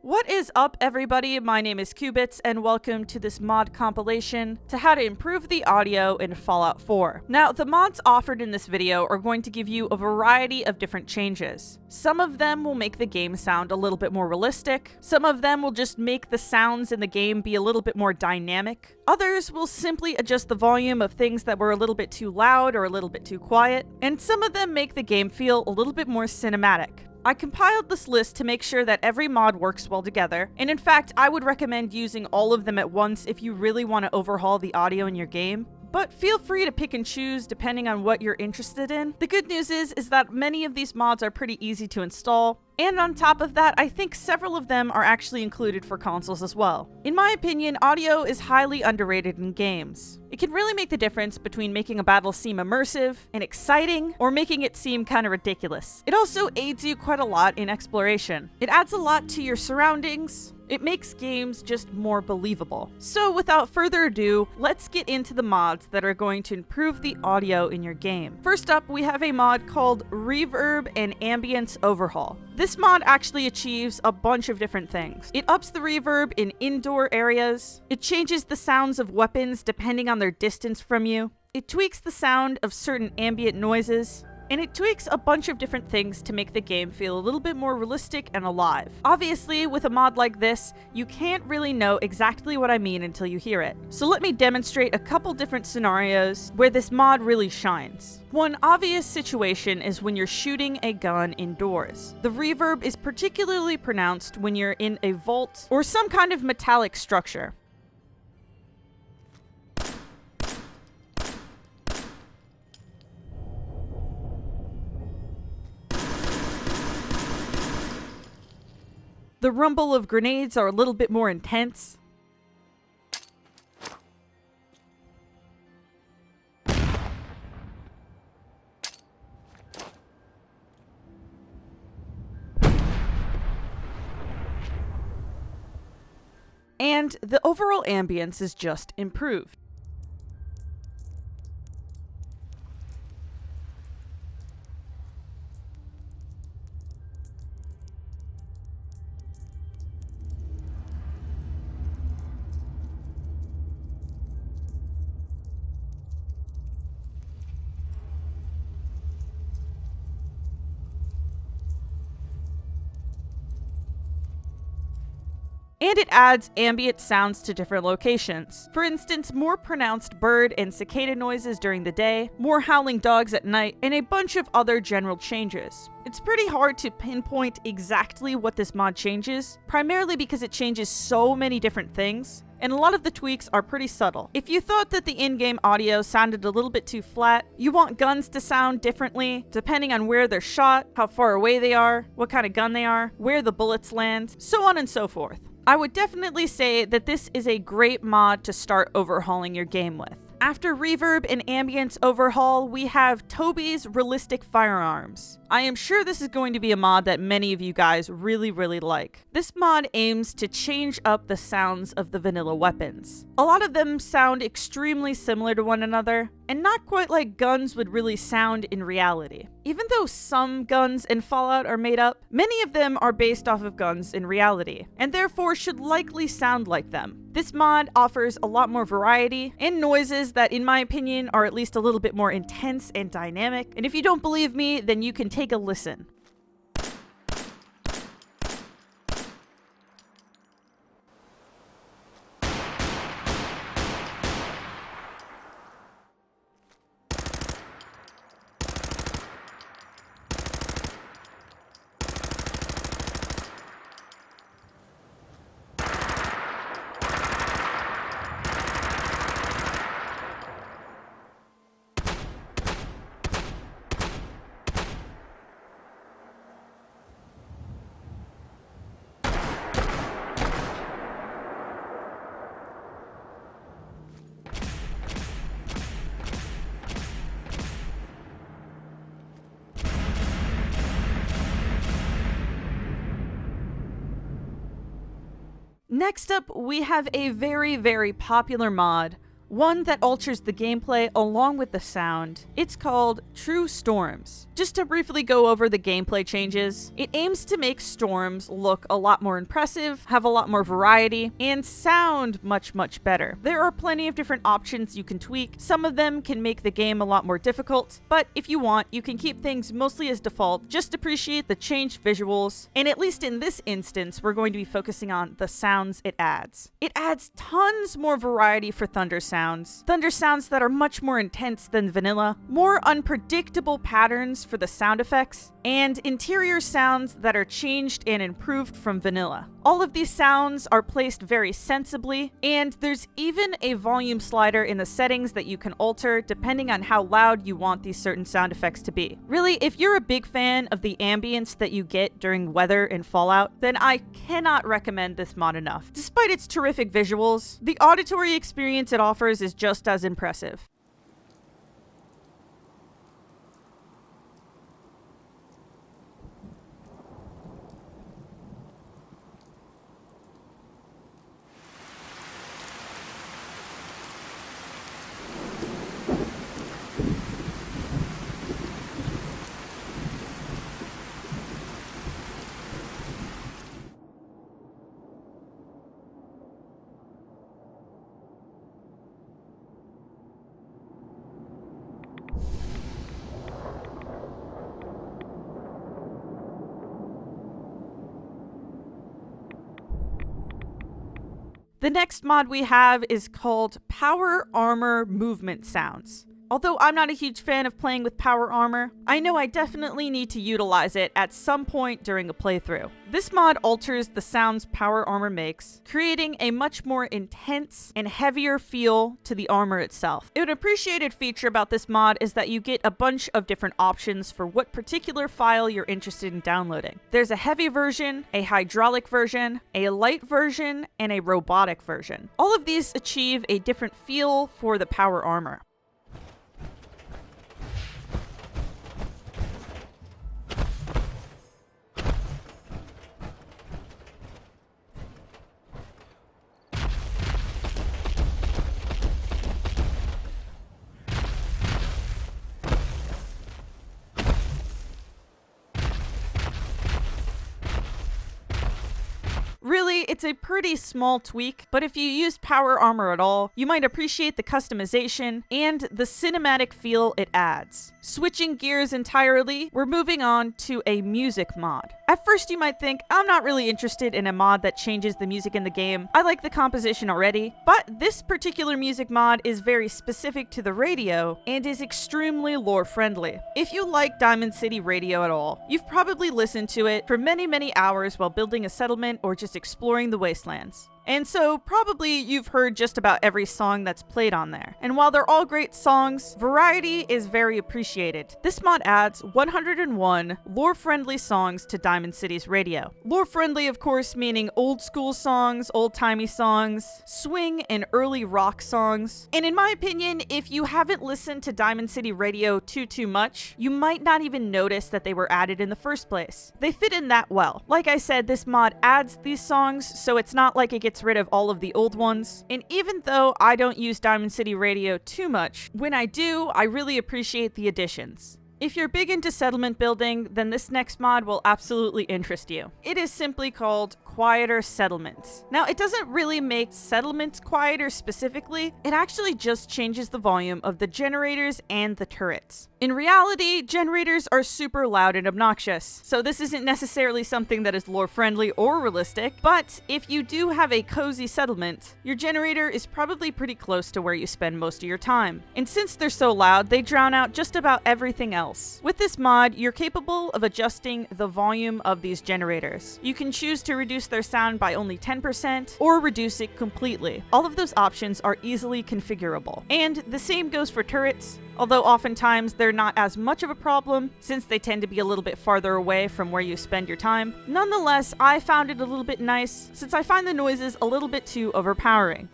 What is up, everybody? My name is Cubits, and welcome to this mod compilation to how to improve the audio in Fallout 4. Now, the mods offered in this video are going to give you a variety of different changes. Some of them will make the game sound a little bit more realistic. Some of them will just make the sounds in the game be a little bit more dynamic. Others will simply adjust the volume of things that were a little bit too loud or a little bit too quiet. And some of them make the game feel a little bit more cinematic. I compiled this list to make sure that every mod works well together, and in fact, I would recommend using all of them at once if you really want to overhaul the audio in your game. But feel free to pick and choose depending on what you're interested in. The good news is that many of these mods are pretty easy to install, and on top of that, I think several of them are actually included for consoles as well. In my opinion, audio is highly underrated in games. It can really make the difference between making a battle seem immersive and exciting, or making it seem kind of ridiculous. It also aids you quite a lot in exploration. It adds a lot to your surroundings. It makes games just more believable. So without further ado, let's get into the mods that are going to improve the audio in your game. First up, we have a mod called Reverb and Ambience Overhaul. This mod actually achieves a bunch of different things. It ups the reverb in indoor areas. It changes the sounds of weapons depending on their distance from you. It tweaks the sound of certain ambient noises. And it tweaks a bunch of different things to make the game feel a little bit more realistic and alive. Obviously, with a mod like this, you can't really know exactly what I mean until you hear it. So let me demonstrate a couple different scenarios where this mod really shines. One obvious situation is when you're shooting a gun indoors. The reverb is particularly pronounced when you're in a vault or some kind of metallic structure. The rumble of grenades are a little bit more intense. And the overall ambience is just improved. And it adds ambient sounds to different locations. For instance, more pronounced bird and cicada noises during the day, more howling dogs at night, and a bunch of other general changes. It's pretty hard to pinpoint exactly what this mod changes, primarily because it changes so many different things, and a lot of the tweaks are pretty subtle. If you thought that the in-game audio sounded a little bit too flat, you want guns to sound differently, depending on where they're shot, how far away they are, what kind of gun they are, where the bullets land, so on and so forth. I would definitely say that this is a great mod to start overhauling your game with. After Reverb and Ambience Overhaul, we have Towbie's Realistic Firearms. I am sure this is going to be a mod that many of you guys really like. This mod aims to change up the sounds of the vanilla weapons. A lot of them sound extremely similar to one another, and not quite like guns would really sound in reality. Even though some guns in Fallout are made up, many of them are based off of guns in reality, and therefore should likely sound like them. This mod offers a lot more variety and noises that, in my opinion, are at least a little bit more intense and dynamic. And if you don't believe me, then you can take a listen. Next up, we have a very popular mod, one that alters the gameplay along with the sound. It's called True Storms. Just to briefly go over the gameplay changes, it aims to make Storms look a lot more impressive, have a lot more variety, and sound much better. There are plenty of different options you can tweak. Some of them can make the game a lot more difficult, but if you want, you can keep things mostly as default. Just appreciate the changed visuals, and at least in this instance, we're going to be focusing on the sounds it adds. It adds tons more variety for thunder sounds that are much more intense than vanilla, more unpredictable patterns for the sound effects, and interior sounds that are changed and improved from vanilla. All of these sounds are placed very sensibly, and there's even a volume slider in the settings that you can alter depending on how loud you want these certain sound effects to be. Really, if you're a big fan of the ambience that you get during weather in Fallout, then I cannot recommend this mod enough. Despite its terrific visuals, the auditory experience it offers is just as impressive. The next mod we have is called Power Armor Movement Sounds. Although I'm not a huge fan of playing with power armor, I know I definitely need to utilize it at some point during a playthrough. This mod alters the sounds power armor makes, creating a much more intense and heavier feel to the armor itself. An appreciated feature about this mod is that you get a bunch of different options for what particular file you're interested in downloading. There's a heavy version, a hydraulic version, a light version, and a robotic version. All of these achieve a different feel for the power armor. Really, it's a pretty small tweak, but if you use power armor at all, you might appreciate the customization and the cinematic feel it adds. Switching gears entirely, we're moving on to a music mod. At first you might think, I'm not really interested in a mod that changes the music in the game. I like the composition already, but this particular music mod is very specific to the radio and is extremely lore friendly. If you like Diamond City Radio at all, you've probably listened to it for many hours while building a settlement or just exploring the wastelands. And so probably you've heard just about every song that's played on there. And while they're all great songs, variety is very appreciated. This mod adds 101 lore-friendly songs to Diamond City's radio. Lore-friendly, of course, meaning old school songs, old-timey songs, swing and early rock songs. And in my opinion, if you haven't listened to Diamond City Radio too much, you might not even notice that they were added in the first place. They fit in that well. Like I said, this mod adds these songs, so it's not like it gets rid of all of the old ones. And even though I don't use Diamond City Radio too much, when I do, I really appreciate the additions. If you're big into settlement building, then this next mod will absolutely interest you. It is simply called Quieter Settlements. Now, it doesn't really make settlements quieter specifically, it actually just changes the volume of the generators and the turrets. In reality, generators are super loud and obnoxious, so this isn't necessarily something that is lore-friendly or realistic, but if you do have a cozy settlement, your generator is probably pretty close to where you spend most of your time. And since they're so loud, they drown out just about everything else. With this mod, you're capable of adjusting the volume of these generators. You can choose to reduce their sound by only 10% or reduce it completely. All of those options are easily configurable. And the same goes for turrets, although oftentimes they're not as much of a problem since they tend to be a little bit farther away from where you spend your time. Nonetheless, I found it a little bit nice since I find the noises a little bit too overpowering.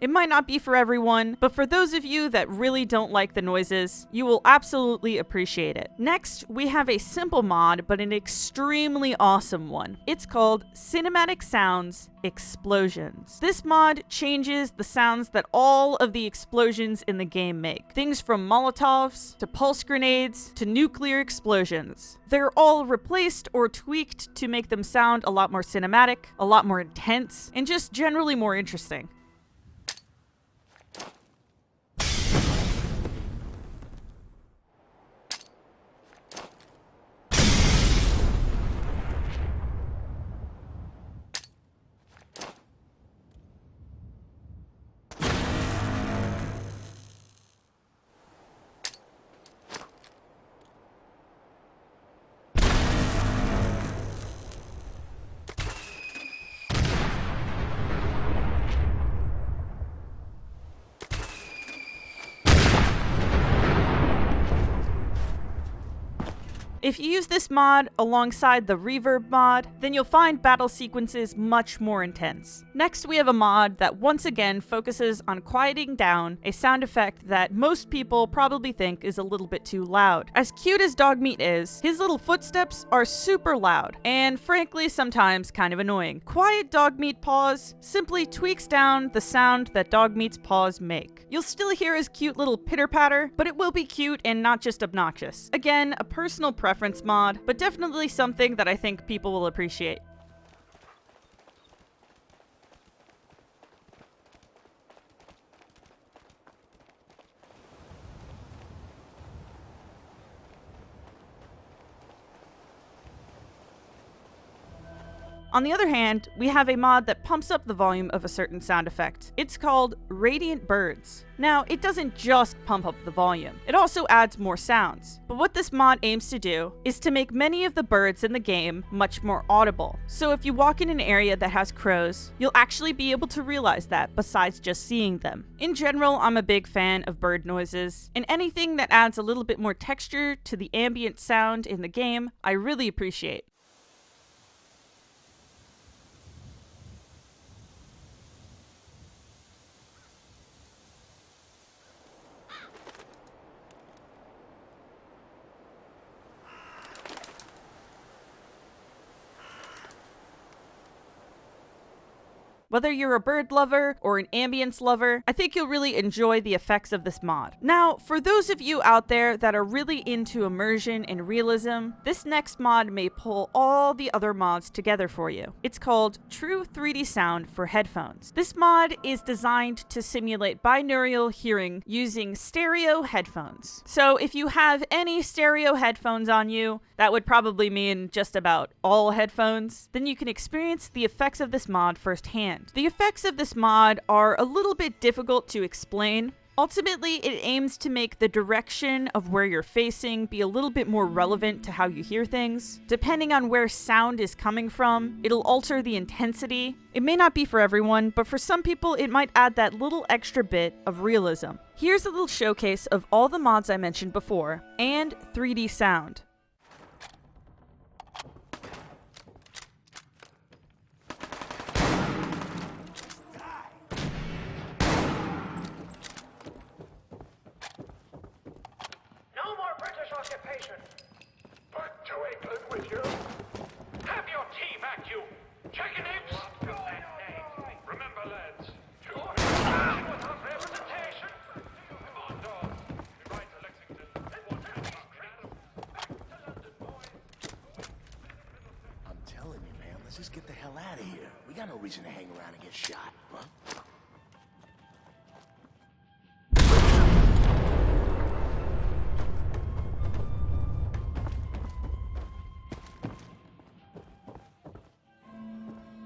It might not be for everyone, but for those of you that really don't like the noises, you will absolutely appreciate it. Next, we have a simple mod, but an extremely awesome one. It's called Cinematic Sounds Explosions. This mod changes the sounds that all of the explosions in the game make. Things from Molotovs, to pulse grenades, to nuclear explosions. They're all replaced or tweaked to make them sound a lot more cinematic, a lot more intense, and just generally more interesting. If you use this mod alongside the Reverb mod, then you'll find battle sequences much more intense. Next, we have a mod that once again focuses on quieting down a sound effect that most people probably think is a little bit too loud. As cute as Dogmeat is, his little footsteps are super loud, and frankly sometimes kind of annoying. Quiet Dogmeat paws simply tweaks down the sound that Dogmeat's paws make. You'll still hear his cute little pitter-patter, but it will be cute and not just obnoxious. Again, a personal preference mod, but definitely something that I think people will appreciate. On the other hand, we have a mod that pumps up the volume of a certain sound effect. It's called Radiant Birds. Now, it doesn't just pump up the volume, it also adds more sounds. But what this mod aims to do is to make many of the birds in the game much more audible. So if you walk in an area that has crows, you'll actually be able to realize that besides just seeing them. In general, I'm a big fan of bird noises, and anything that adds a little bit more texture to the ambient sound in the game, I really appreciate. Whether you're a bird lover or an ambience lover, I think you'll really enjoy the effects of this mod. Now, for those of you out there that are really into immersion and realism, this next mod may pull all the other mods together for you. It's called True 3D Sound for Headphones. This mod is designed to simulate binaural hearing using stereo headphones. So if you have any stereo headphones on you, that would probably mean just about all headphones, then you can experience the effects of this mod firsthand. The effects of this mod are a little bit difficult to explain. Ultimately, it aims to make the direction of where you're facing be a little bit more relevant to how you hear things. Depending on where sound is coming from, it'll alter the intensity. It may not be for everyone, but for some people it might add that little extra bit of realism. Here's a little showcase of all the mods I mentioned before, and 3D sound. Occupation. Back to England with you. Have your tea back, you chicken eggs. Remember, lads, without representation. Come on, dogs. We ride to Lexington. Back to London, boys. I'm telling you, man, let's just get the hell out of here. We got no reason to hang around and get shot, huh?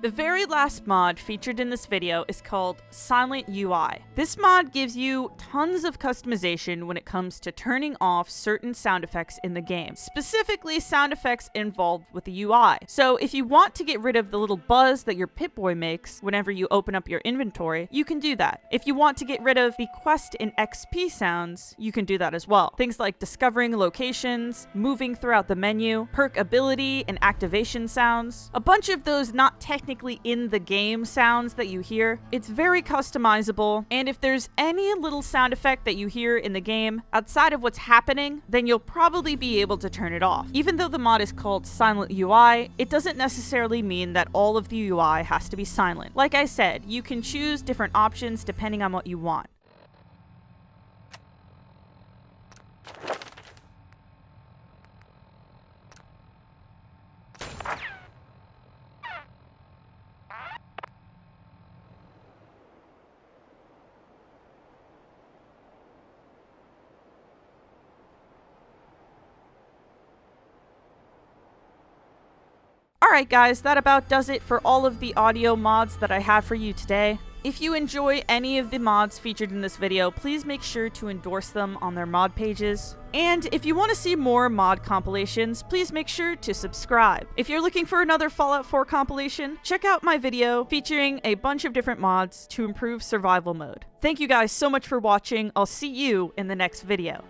The very last mod featured in this video is called Silent UI. This mod gives you tons of customization when it comes to turning off certain sound effects in the game, specifically sound effects involved with the UI. So if you want to get rid of the little buzz that your Pip-Boy makes whenever you open up your inventory, you can do that. If you want to get rid of the quest and XP sounds, you can do that as well. Things like discovering locations, moving throughout the menu, perk ability and activation sounds. A bunch of those not technically technically in the game sounds that you hear. It's very customizable, and if there's any little sound effect that you hear in the game outside of what's happening, then you'll probably be able to turn it off. Even though the mod is called Silent UI, it doesn't necessarily mean that all of the UI has to be silent. Like I said, you can choose different options depending on what you want. Alright guys, that about does it for all of the audio mods that I have for you today. If you enjoy any of the mods featured in this video, please make sure to endorse them on their mod pages. And if you want to see more mod compilations, please make sure to subscribe. If you're looking for another Fallout 4 compilation, check out my video featuring a bunch of different mods to improve survival mode. Thank you guys so much for watching. I'll see you in the next video.